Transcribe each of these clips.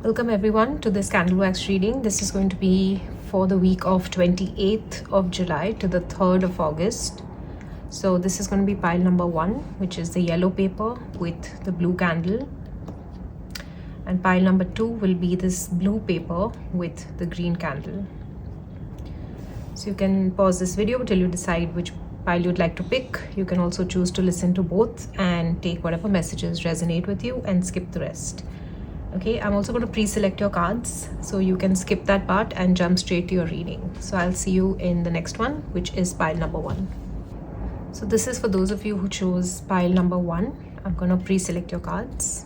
Welcome everyone to this candle wax reading. This is going to be for the week of 28th of July to the 3rd of August. So this is going to be pile number 1, which is the yellow paper with the blue candle. And pile number 2 will be this blue paper with the green candle. So you can pause this video till you decide which pile you'd like to pick. You can also choose to listen to both and take whatever messages resonate with you and skip the rest. Okay, I'm also going to pre-select your cards so you can skip that part and jump straight to your reading. So I'll see you in the next one, which is pile number 1. So this is for those of you who chose pile number 1. I'm going to pre-select your cards.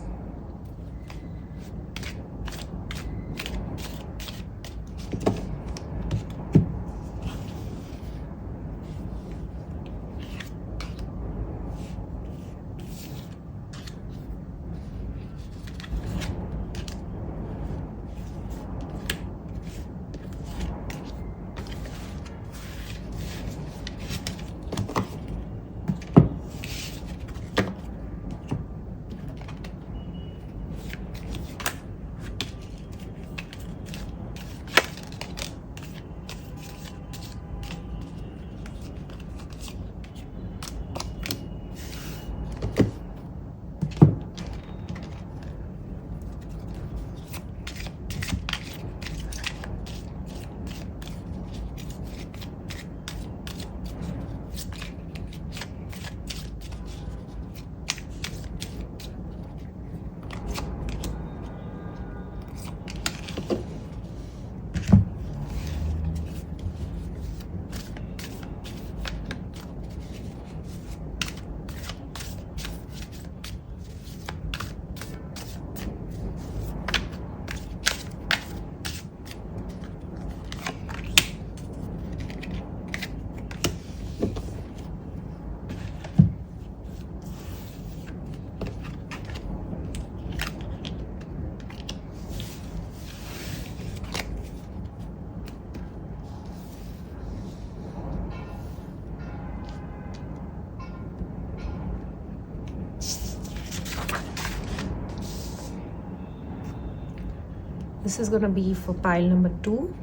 This is going to be for pile number 2,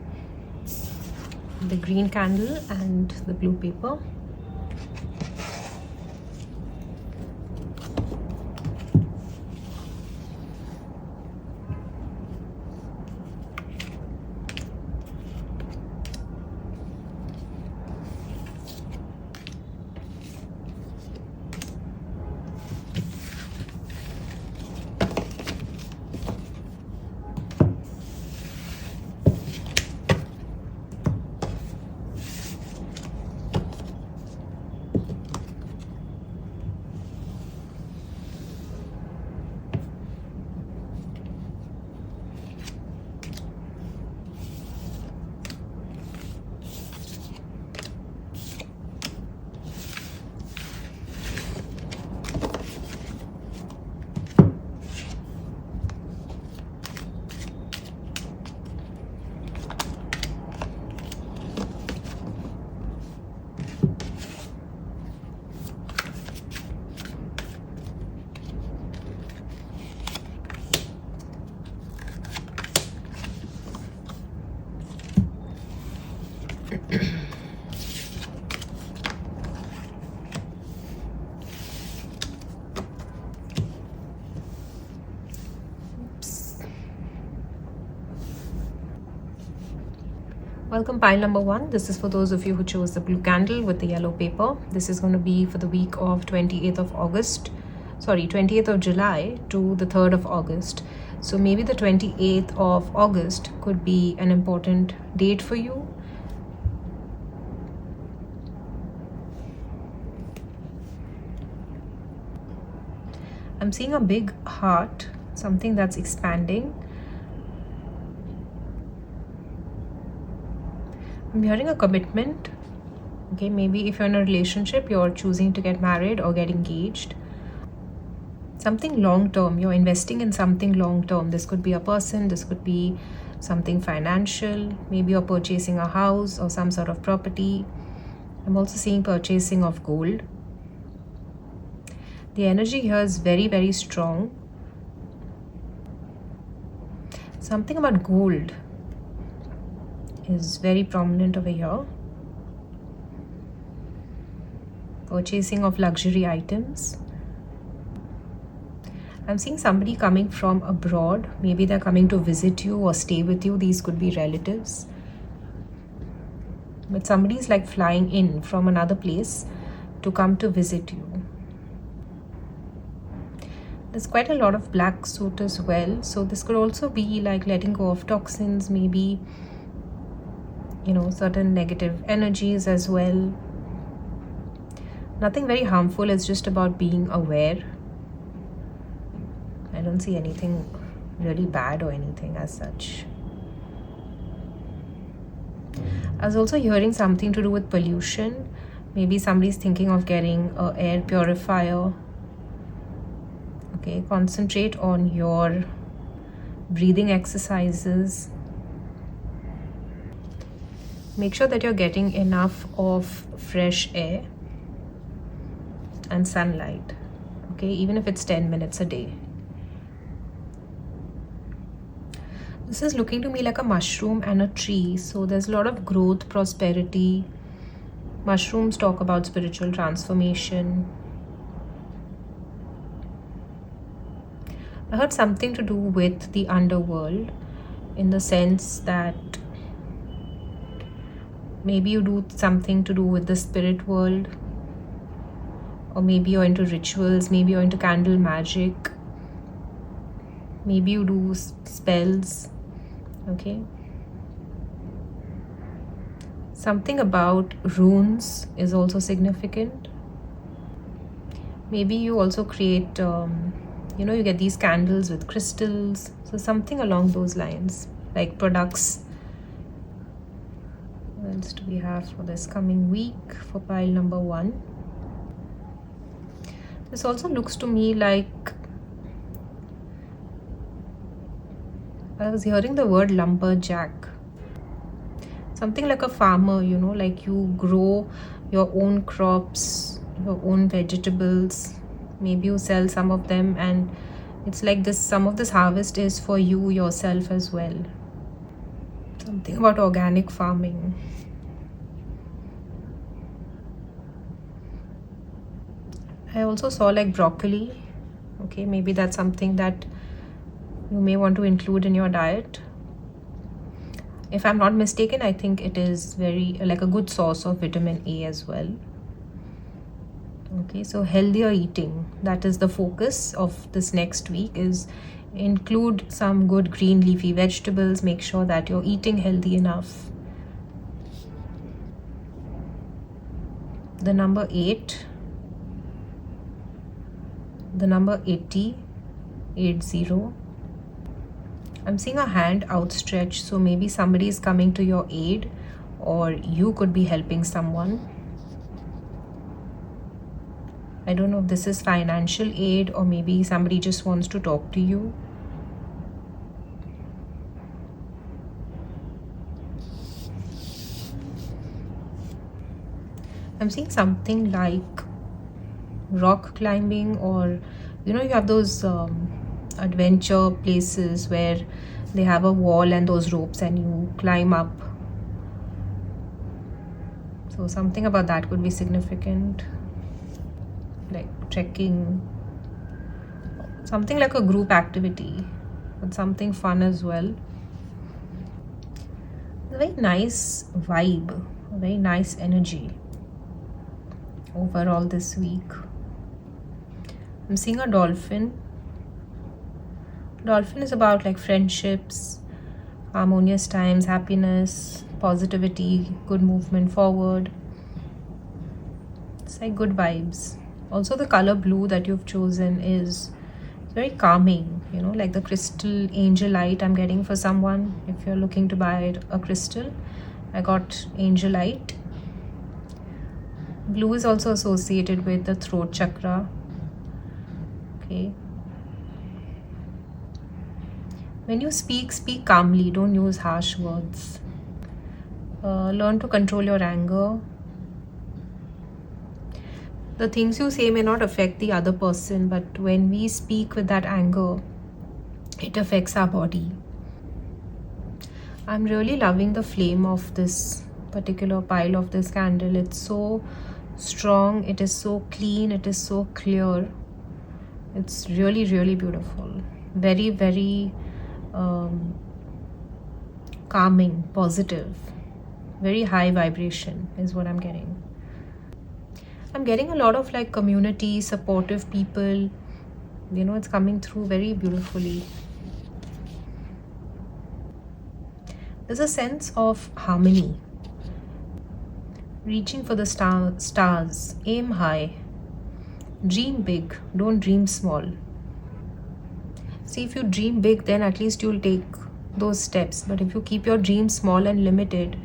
the green candle and the blue paper. Welcome pile number 1. This is for those of you who chose the blue candle with the yellow paper. This is going to be for the week of 28th of July to the 3rd of August. So maybe the 28th of August could be an important date for you. I'm seeing a big heart, something that's expanding. I'm hearing a commitment. Okay, maybe if you're in a relationship, you're choosing to get married or get engaged. Something long term, you're investing in something long term. This could be a person, this could be something financial. Maybe you're purchasing a house or some sort of property. I'm also seeing purchasing of gold. The energy here is very, very strong. Something about gold is very prominent over here. Purchasing of luxury items. I'm seeing somebody coming from abroad. Maybe they're coming to visit you or stay with you. These could be relatives. But somebody's like flying in from another place to come to visit you. There's quite a lot of black soot as well. So this could also be like letting go of toxins, maybe, you know, certain negative energies as well. Nothing very harmful. It's just about being aware. I don't see anything really bad or anything as such. I was also hearing something to do with pollution. Maybe somebody's thinking of getting an air purifier. Okay, concentrate on your breathing exercises. Make sure that you're getting enough of fresh air and sunlight. Okay, even if it's 10 minutes a day. This is looking to me like a mushroom and a tree. So there's a lot of growth, prosperity. Mushrooms talk about spiritual transformation. I heard something to do with the underworld, in the sense that maybe you do something to do with the spirit world, or maybe you're into rituals, maybe you're into candle magic, maybe you do spells. Okay, something about runes is also significant. Maybe you also create you know, you get these candles with crystals, so something along those lines, like products. What else do we have for this coming week for pile number 1? This also looks to me like, I was hearing the word lumberjack. Something like a farmer, you know, like you grow your own crops, your own vegetables. Maybe you sell some of them, and it's like this, some of this harvest is for you yourself as well. Something about organic farming. I also saw like broccoli. Okay, maybe that's something that you may want to include in your diet. If I'm not mistaken, I think it is very like a good source of vitamin A as well. Okay, so healthier eating, that is the focus of this next week, is include some good green leafy vegetables. Make sure that you're eating healthy enough. The number 8, the number 80. I'm seeing a hand outstretched, so maybe somebody is coming to your aid, or you could be helping someone. I don't know if this is financial aid, or maybe somebody just wants to talk to you. I'm seeing something like rock climbing, or you know, you have those adventure places where they have a wall and those ropes and you climb up. So something about that could be significant, like trekking, something like a group activity, but something fun as well. A very nice vibe, a very nice energy overall this week. I'm seeing a dolphin. Dolphin is about like friendships, harmonious times, happiness, positivity, good movement forward. It's like good vibes. Also the color blue that you've chosen is very calming, you know, like the crystal angel light I'm getting for someone. If you're looking to buy a crystal, I got angel light. Blue is also associated with the throat chakra. Okay. When you speak, speak calmly. Don't use harsh words. Learn to control your anger. The things you say may not affect the other person, but when we speak with that anger, it affects our body. I'm really loving the flame of this particular pile of this candle. It's so strong, it is so clean, it is so clear. It's really, really beautiful. Very, very calming, positive, very high vibration is what I'm getting. I'm getting a lot of like community, supportive people. You know, it's coming through very beautifully. There's a sense of harmony. Reaching for the stars, aim high, dream big, don't dream small. See, if you dream big, then at least you'll take those steps. But if you keep your dreams small and limited,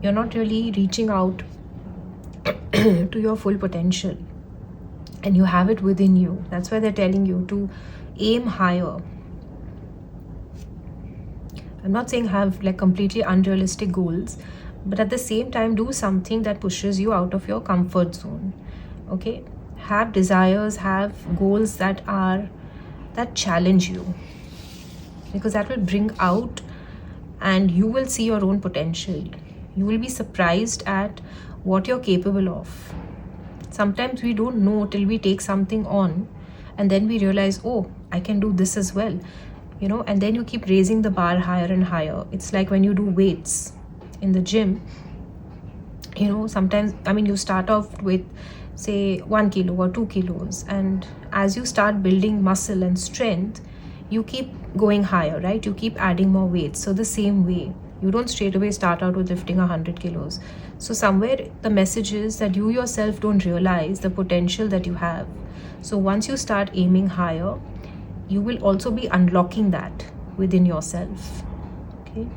you're not really reaching out to your full potential. And you have it within you. That's why they're telling you to aim higher. I'm not saying have like completely unrealistic goals, but at the same time do something that pushes you out of your comfort zone. Okay, have desires, have goals that challenge you, because that will bring out, and you will see your own potential. You will be surprised at what you're capable of. Sometimes we don't know till we take something on, and then we realize, oh, I can do this as well. You know, and then you keep raising the bar higher and higher. It's like when you do weights in the gym. You know, sometimes, I mean, you start off with say 1 kilo or 2 kilos, and as you start building muscle and strength, you keep going higher, right? You keep adding more weights. So the same way, you don't straight away start out with lifting 100 kilos. So somewhere the message is that you yourself don't realize the potential that you have. So once you start aiming higher, you will also be unlocking that within yourself. Okay.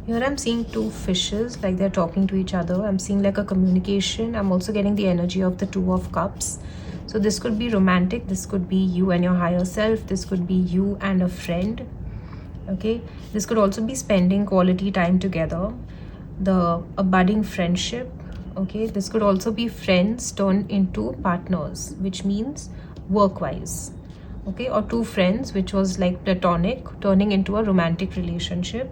Here I'm seeing two fishes, like they're talking to each other. I'm seeing like a communication. I'm also getting the energy of the Two of Cups. So this could be romantic. This could be you and your higher self. This could be you and a friend. Okay, this could also be spending quality time together, a budding friendship. Okay, this could also be friends turned into partners, which means work-wise. Okay, or two friends, which was like platonic, turning into a romantic relationship.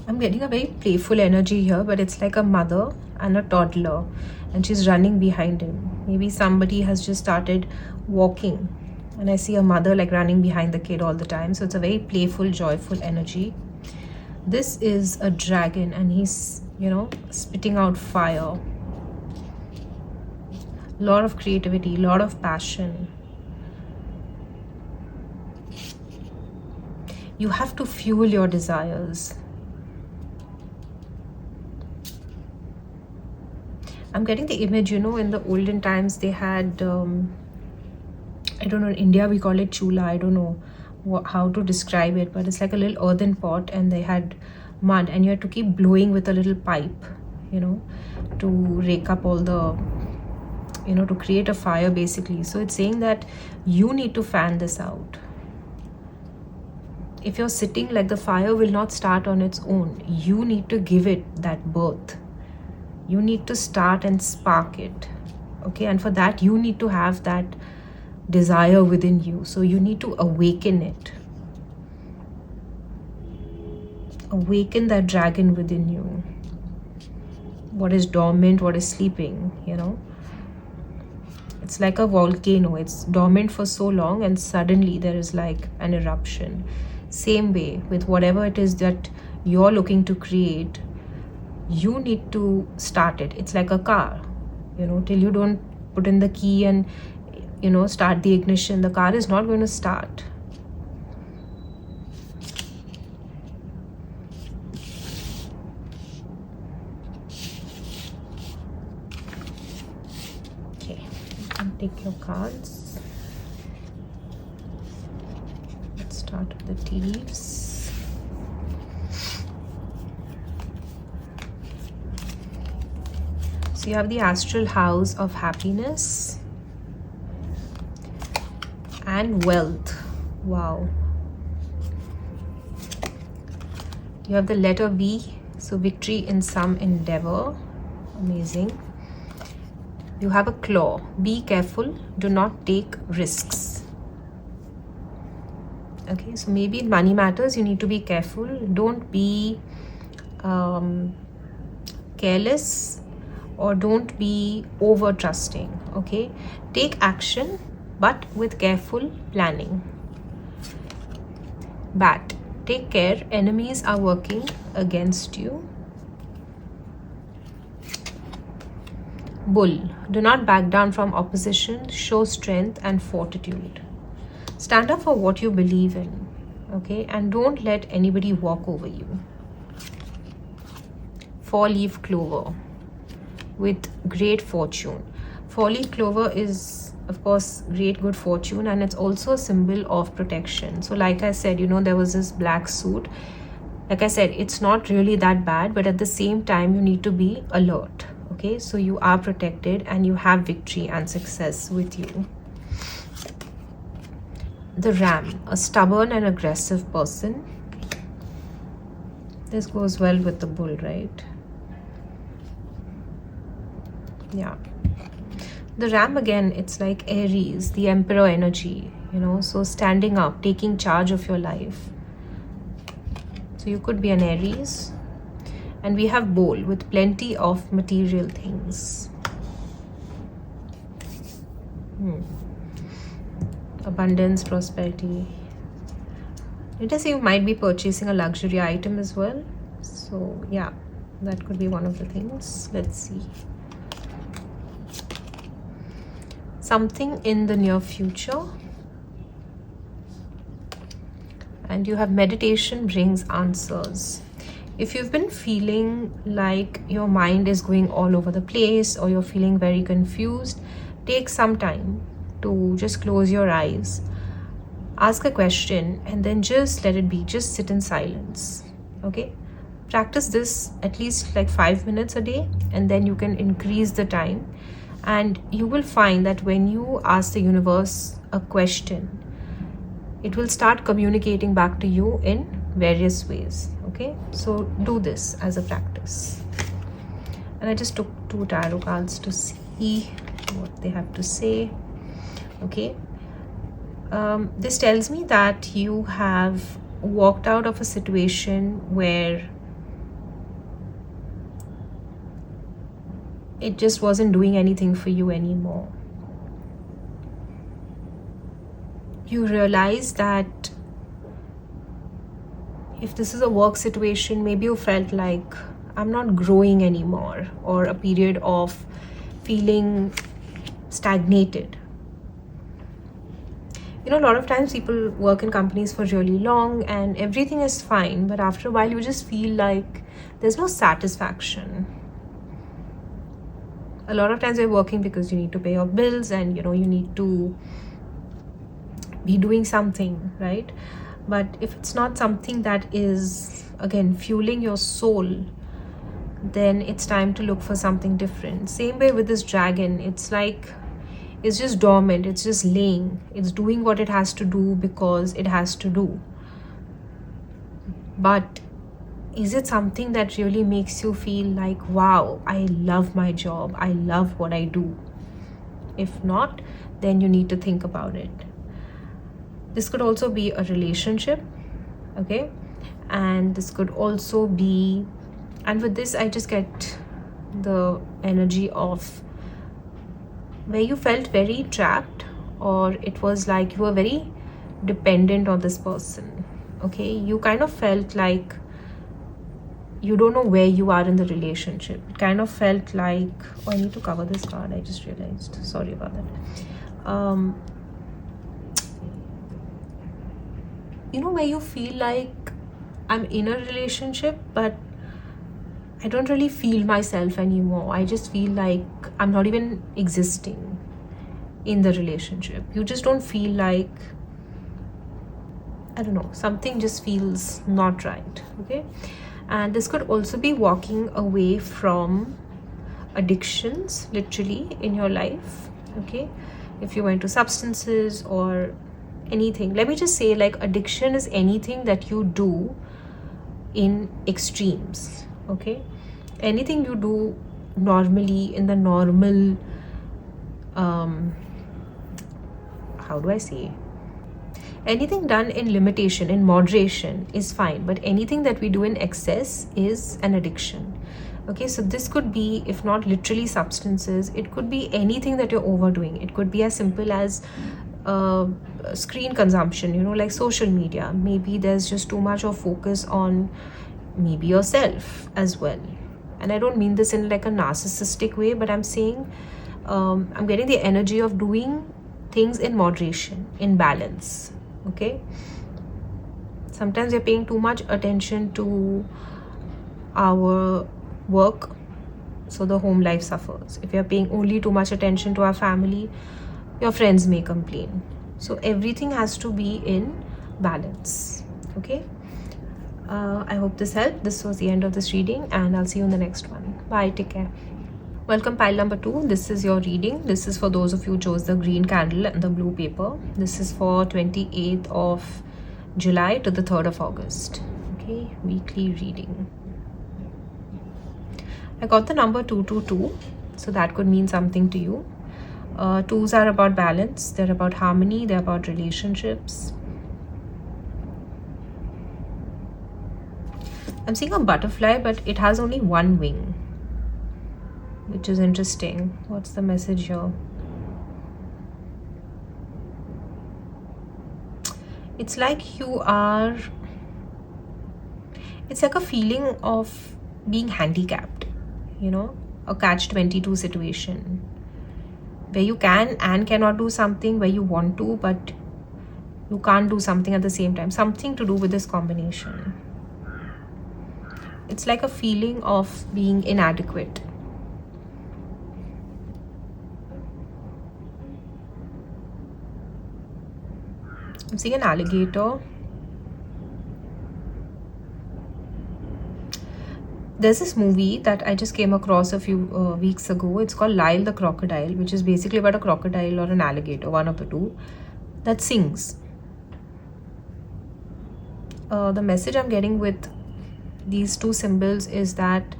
I'm getting a very playful energy here, but it's like a mother and a toddler, and she's running behind him. Maybe somebody has just started walking, and I see a mother like running behind the kid all the time. So it's a very playful, joyful energy. This is a dragon, and he's, you know, spitting out fire. A lot of creativity, a lot of passion. You have to fuel your desires. I'm getting the image, you know, in the olden times they had I don't know, in India we call it chula. I don't know how to describe it, but it's like a little earthen pot, and they had mud, and you had to keep blowing with a little pipe, you know, to rake up all the, you know, to create a fire basically. So it's saying that you need to fan this out. If you're sitting, like, the fire will not start on its own. You need to give it that birth. You need to start and spark it. Okay, and for that you need to have that desire within you. So you need to awaken it. Awaken that dragon within you. What is dormant, what is sleeping, you know. It's like a volcano. It's dormant for so long, and suddenly there is like an eruption. Same way with whatever it is that you're looking to create, you need to start it. It's like a car, you know, till you don't put in the key and, you know, start the ignition, the car is not going to start. Okay, you can take your cards. Let's start with the tea leaves. So you have the astral house of happiness and wealth. Wow. You have the letter V, so victory in some endeavor. Amazing. You have a claw. Be careful. Do not take risks. Okay, so maybe in money matters, you need to be careful. Don't be careless, or don't be over trusting. Okay, take action, but with careful planning. Bat. Take care. Enemies are working against you. Bull. Do not back down from opposition. Show strength and fortitude. Stand up for what you believe in, okay? And don't let anybody walk over you. Four-leaf clover with great fortune. Four-leaf clover is, of course, great good fortune, and it's also a symbol of protection. So like I said, you know, there was this black suit. Like I said, it's not really that bad, but at the same time, you need to be alert. Okay, so you are protected and you have victory and success with you. The ram, a stubborn and aggressive person. This goes well with the bull, right? Yeah. The ram, again, it's like Aries, the emperor energy, you know, so standing up, taking charge of your life. So you could be an Aries. And we have bowl with plenty of material things. Abundance, prosperity. Let us say you might be purchasing a luxury item as well. So yeah, that could be one of the things. Let's see. Something in the near future. And you have meditation brings answers. If you've been feeling like your mind is going all over the place, or you're feeling very confused, take some time to just close your eyes, ask a question, and then just let it be. Just sit in silence. Okay? Practice this at least like 5 minutes a day, and then you can increase the time. And you will find that when you ask the universe a question, it will start communicating back to you in various ways. Okay, so do this as a practice. And I just took 2 tarot cards to see what they have to say. Okay, this tells me that you have walked out of a situation where it just wasn't doing anything for you anymore. You realize that if this is a work situation, maybe you felt like I'm not growing anymore, or a period of feeling stagnated. You know, a lot of times people work in companies for really long and everything is fine, but after a while you just feel like there's no satisfaction. A lot of times you're working because you need to pay your bills, and you know, you need to be doing something, right? But if it's not something that is, again, fueling your soul, then it's time to look for something different. Same way with this dragon. It's like, it's just dormant. It's just laying. It's doing what it has to do because it has to do. But is it something that really makes you feel like, wow, I love my job. I love what I do? If not, then you need to think about it. This could also be a relationship, okay? And this could also be, and with this I just get the energy of where you felt very trapped, or it was like you were very dependent on this person, okay? You kind of felt like you don't know where you are in the relationship. It kind of felt like, oh, I need to cover this card, I just realized, sorry about that. You know, where you feel like I'm in a relationship, but I don't really feel myself anymore. I just feel like I'm not even existing in the relationship. You just don't feel like, I don't know, something just feels not right, okay? And this could also be walking away from addictions, literally, in your life, okay? If you went to substances or anything. Let me just say, like, addiction is anything that you do in extremes. Okay, anything you do normally in the normal how do I say, anything done in limitation, in moderation is fine, but anything that we do in excess is an addiction. Okay, so this could be, if not literally substances, it could be anything that you're overdoing. It could be as simple as screen consumption, you know, like social media. Maybe there's just too much of focus on maybe yourself as well. And I don't mean this in like a narcissistic way, but I'm saying I'm getting the energy of doing things in moderation, in balance. Okay, sometimes we're paying too much attention to our work, so the home life suffers. If you're paying only too much attention to our family, your friends may complain. So everything has to be in balance. Okay, I hope this helped. This was the end of this reading, and I'll see you in the next one. Bye, take care. Welcome, pile number 2. This is your reading. This is for those of you who chose the green candle and the blue paper. This is for 28th of July to the 3rd of August. Okay, weekly reading. I got the number 222, so that could mean something to you. Twos are about balance, they're about harmony, they're about relationships. I'm seeing a butterfly, but it has only one wing, which is interesting. What's the message here? It's like you are, it's like a feeling of being handicapped, you know, a catch-22 situation where you can and cannot do something, where you want to but you can't do something at the same time. Something to do with this combination. It's like a feeling of being inadequate. I'm seeing an alligator. There's this movie that I just came across a few weeks ago. It's called Lyle the Crocodile, which is basically about a crocodile or an alligator, one of the two, that sings. The message I'm getting with these two symbols is that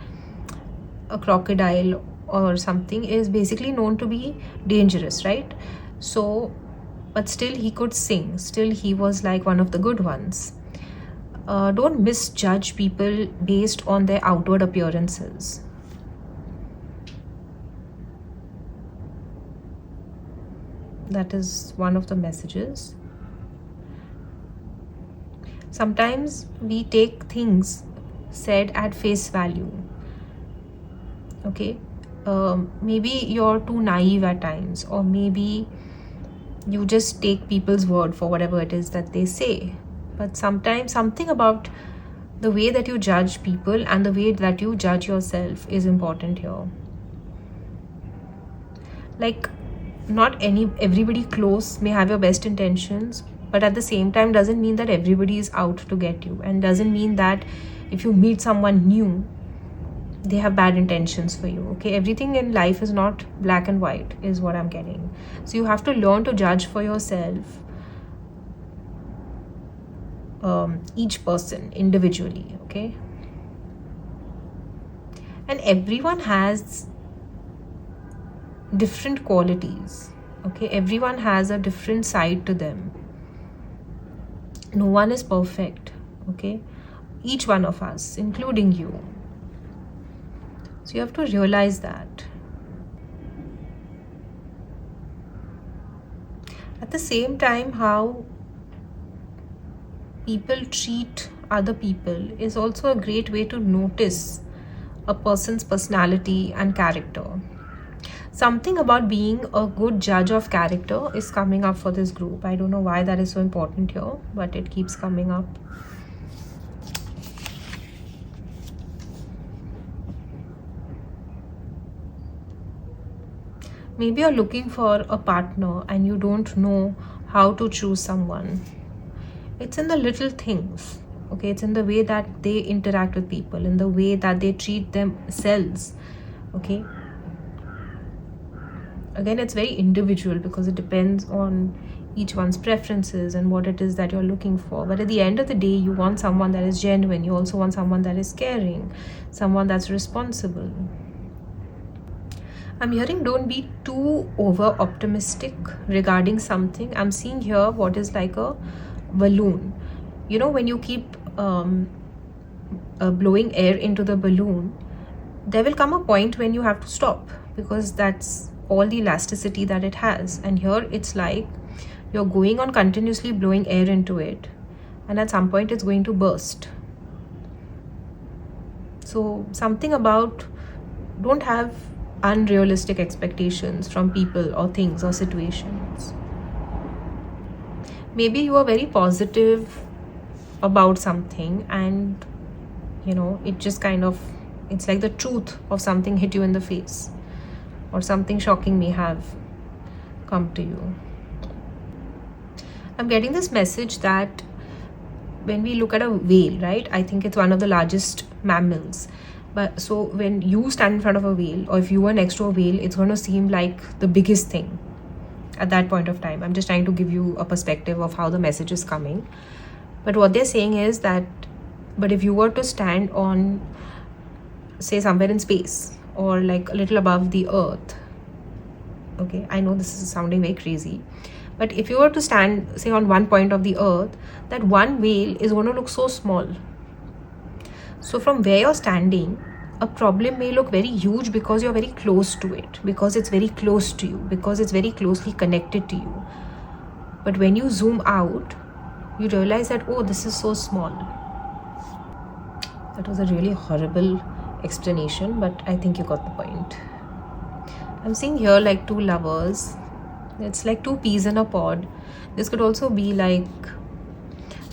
a crocodile or something is basically known to be dangerous, right? So, but still he could sing. Still he was like one of the good ones. Don't misjudge people based on their outward appearances. That is one of the messages. Sometimes we take things said at face value. Okay, maybe you're too naive at times, or maybe you just take people's word for whatever it is that they say. But sometimes something about the way that you judge people and the way that you judge yourself is important here. Like, not everybody close may have your best intentions, but at the same time doesn't mean that everybody is out to get you, and doesn't mean that if you meet someone new, they have bad intentions for you. Okay, everything in life is not black and white, is what I'm getting. So you have to learn to judge for yourself each person individually. Okay, and everyone has different qualities. Okay, everyone has a different side to them. No one is perfect. Okay, each one of us, including you. So you have to realize that. At the same time, how people treat other people is also a great way to notice a person's personality and character. Something about being a good judge of character is coming up for this group. I don't know why that is so important here, but it keeps coming up. Maybe you're looking for a partner and you don't know how to choose someone. It's in the little things. Okay, it's in the way that they interact with people, in the way that they treat themselves. Okay, again, it's very individual because it depends on each one's preferences and what it is that you're looking for. But at the end of the day, you want someone that is genuine. You also want someone that is caring, someone that's responsible. I'm hearing don't be too over optimistic regarding something. I'm seeing here what is like a balloon. You know, when you keep blowing air into the balloon, there will come a point when you have to stop, because that's all the elasticity that it has. And here it's like you're going on continuously blowing air into it, and at some point it's going to burst. So something about don't have unrealistic expectations from people or things or situations. Maybe you are very positive about something, and you know, it just kind of, it's like the truth of something hit you in the face, or something shocking may have come to you. I'm getting this message that when we look at a whale, right, I think it's one of the largest mammals. But so when you stand in front of a whale, or if you were next to a whale, it's going to seem like the biggest thing at that point of time. I'm just trying to give you a perspective of how the message is coming. But what they're saying is that, but if you were to stand on, say, somewhere in space, or like a little above the earth, okay, I know this is sounding very crazy, but if you were to stand, say, on one point of the earth, that one whale is going to look so small. So from where you're standing, a problem may look very huge because you're very close to it, because it's very close to you, because it's very closely connected to you. But when you zoom out, you realize that, oh, this is so small. That was a really horrible explanation, but I think you got the point. I'm seeing here like two lovers. It's like two peas in a pod. This could also be like,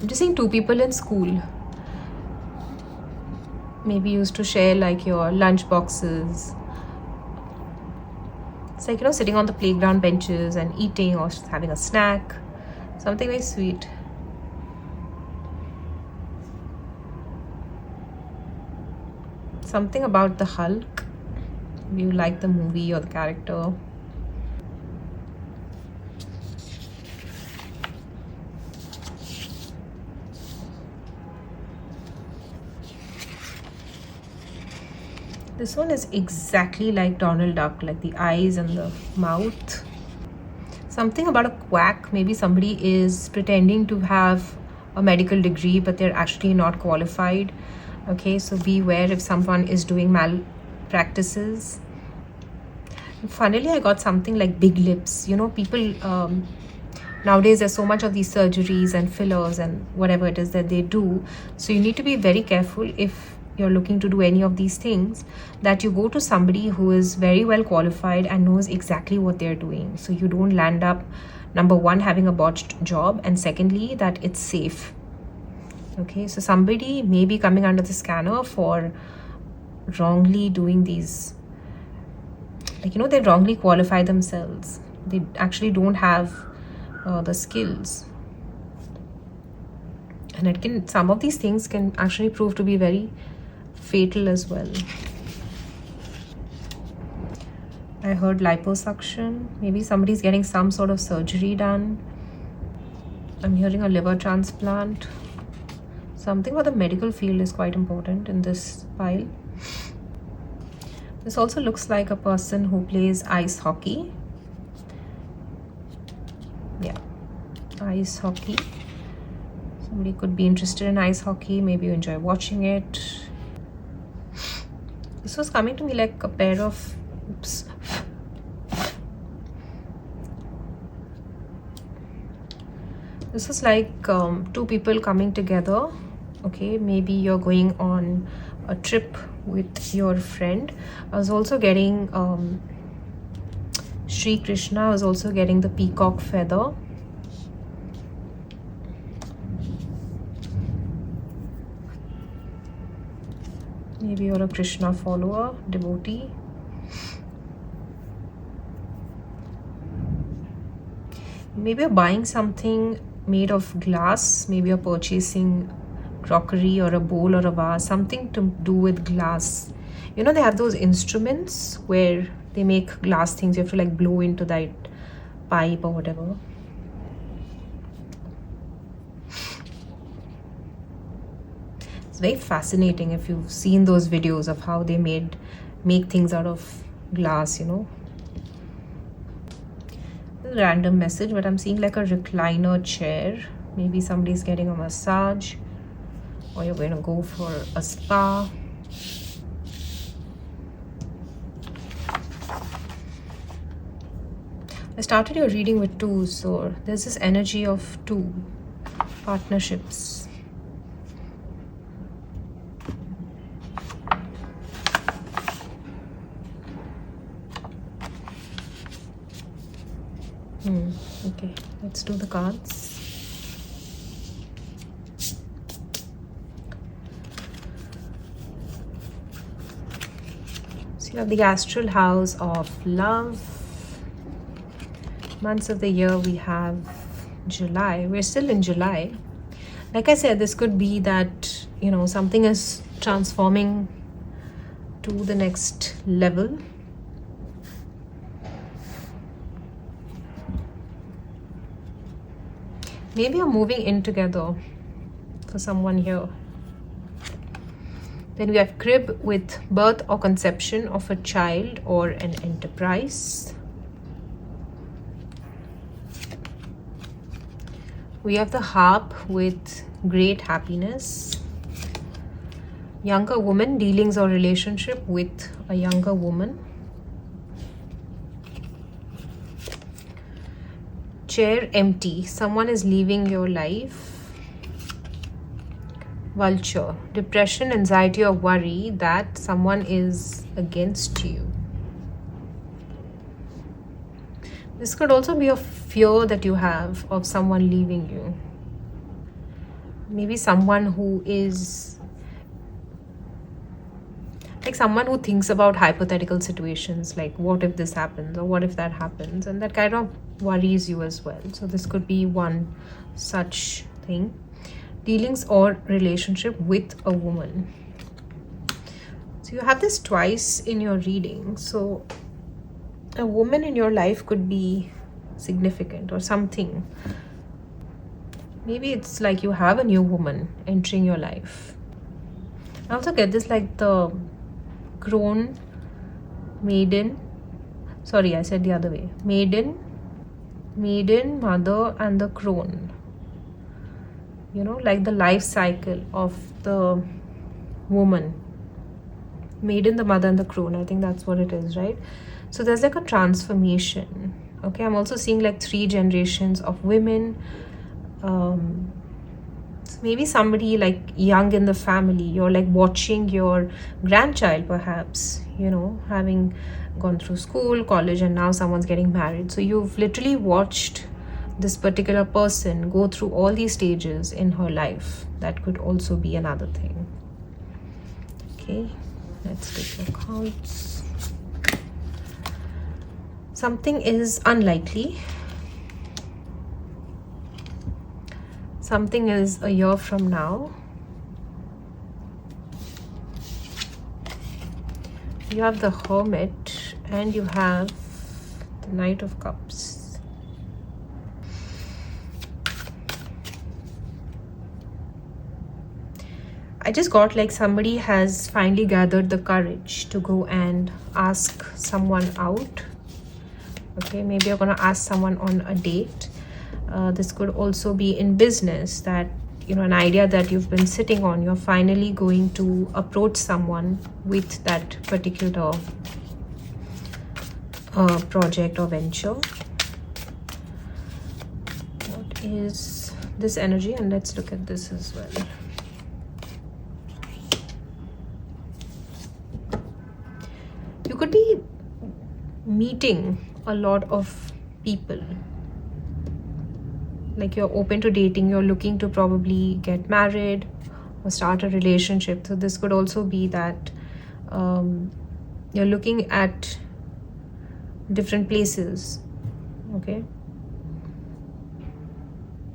I'm just seeing two people in school. Maybe you used to share like your lunch boxes. It's like, you know, sitting on the playground benches and eating or having a snack. Something very sweet. Something about the Hulk. You like the movie or the character. This one is exactly like Donald Duck, like the eyes and the mouth. Something about a quack. Maybe somebody is pretending to have a medical degree, but they're actually not qualified. Okay, so beware if someone is doing malpractices. Funnily, I got something like big lips. You know, people, nowadays there's so much of these surgeries and fillers and whatever it is that they do. So you need to be very careful if you're looking to do any of these things, that you go to somebody who is very well qualified and knows exactly what they're doing. So you don't land up, number one, having a botched job, and secondly, that it's safe. Okay, so somebody may be coming under the scanner for wrongly doing these, like, you know, they wrongly qualify themselves. They actually don't have the skills. And it can, some of these things can actually prove to be very fatal as well. I heard liposuction. Maybe somebody's getting some sort of surgery done. I'm hearing a liver transplant. Something about the medical field is quite important in this pile. This also looks like a person who plays ice hockey. Yeah, ice hockey. Somebody could be interested in ice hockey. Maybe you enjoy watching it. This was coming to me like a pair of, oops. This was like two people coming together. Okay, maybe you're going on a trip with your friend. I was also getting Sri Krishna. I was also getting the peacock feather. Maybe you're a Krishna follower, devotee. Maybe you're buying something made of glass. Maybe you're purchasing crockery or a bowl or a vase, something to do with glass. You know, they have those instruments where they make glass things. You have to like blow into that pipe or whatever. It's very fascinating if you've seen those videos of how they make things out of glass, you know. Random message, but I'm seeing like a recliner chair. Maybe somebody's getting a massage, or you're going to go for a spa. I started your reading with 2, so there's this energy of 2 partnerships. Okay, let's do the cards. So you have the astral house of love. Months of the year, we have July. We're still in July. Like I said, this could be that, you know, something is transforming to the next level. Maybe you're moving in together for someone here. Then we have crib with birth or conception of a child or an enterprise. We have the harp with great happiness. Younger woman, dealings or relationship with a younger woman. Chair empty, someone is leaving your life. Vulture, depression, anxiety or worry that someone is against you. This could also be a fear that you have of someone leaving you. Maybe someone who is like someone who thinks about hypothetical situations, like what if this happens or what if that happens, and that kind of worries you as well. So this could be one such thing. Dealings or relationship with a woman. So you have this twice in your reading. So a woman in your life could be significant or something. Maybe it's like you have a new woman entering your life. I also get this like the crone, maiden. Sorry, I said the other way. Maiden, mother and the crone. You know, like the life cycle of the woman. Maiden, the mother and the crone. I think that's what it is, right? So there's like a transformation. Okay, I'm also seeing like 3 generations of women. So maybe somebody like young in the family. You're like watching your grandchild perhaps, you know, having gone through school, college, and now someone's getting married. So you've literally watched this particular person go through all these stages in her life. That could also be another thing. Okay, let's take your cards. Something is unlikely. Something is a year from now. You have the Hermit and you have the Knight of Cups. I just got like somebody has finally gathered the courage to go and ask someone out. Okay, maybe you're gonna ask someone on a date. This could also be in business, that, you know, an idea that you've been sitting on, you're finally going to approach someone with that particular project or venture. What is this energy? And let's look at this as well. You could be meeting a lot of people. Like you're open to dating, you're looking to probably get married or start a relationship. So this could also be that you're looking at different places. Okay,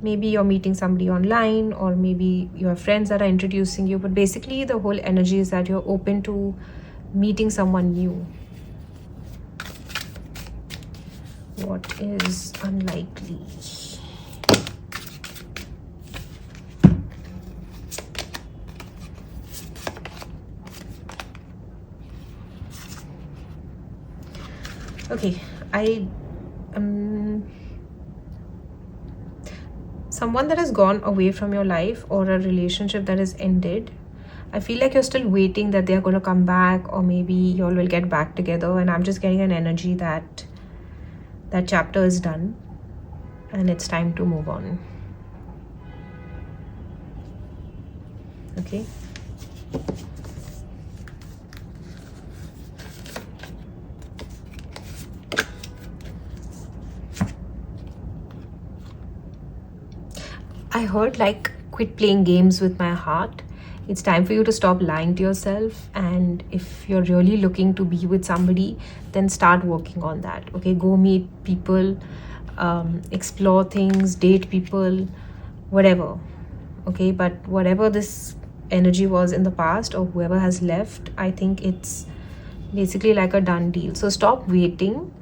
maybe you're meeting somebody online, or maybe you have friends that are introducing you, but basically the whole energy is that you're open to meeting someone new. What is unlikely? Okay, someone that has gone away from your life, or a relationship that has ended, I feel like you're still waiting that they're going to come back, or maybe you all will get back together. And I'm just getting an energy that that chapter is done and it's time to move on. Okay. I heard like, quit playing games with my heart. It's time for you to stop lying to yourself. And if you're really looking to be with somebody, then start working on that. Okay, go meet people, explore things, date people, whatever. Okay, but whatever this energy was in the past, or whoever has left, I think it's basically like a done deal. So stop waiting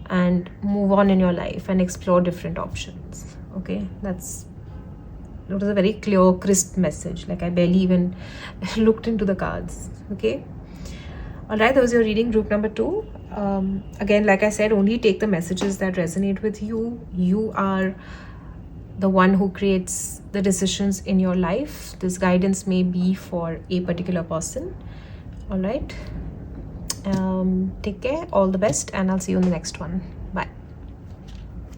and move on in your life and explore different options. Okay, it was a very clear, crisp message. Like, I barely even looked into the cards. Okay. All right, that was your reading, group number 2. Again, like I said, only take the messages that resonate with you. You are the one who creates the decisions in your life. This guidance may be for a particular person. All right. Take care. All the best. And I'll see you in the next one.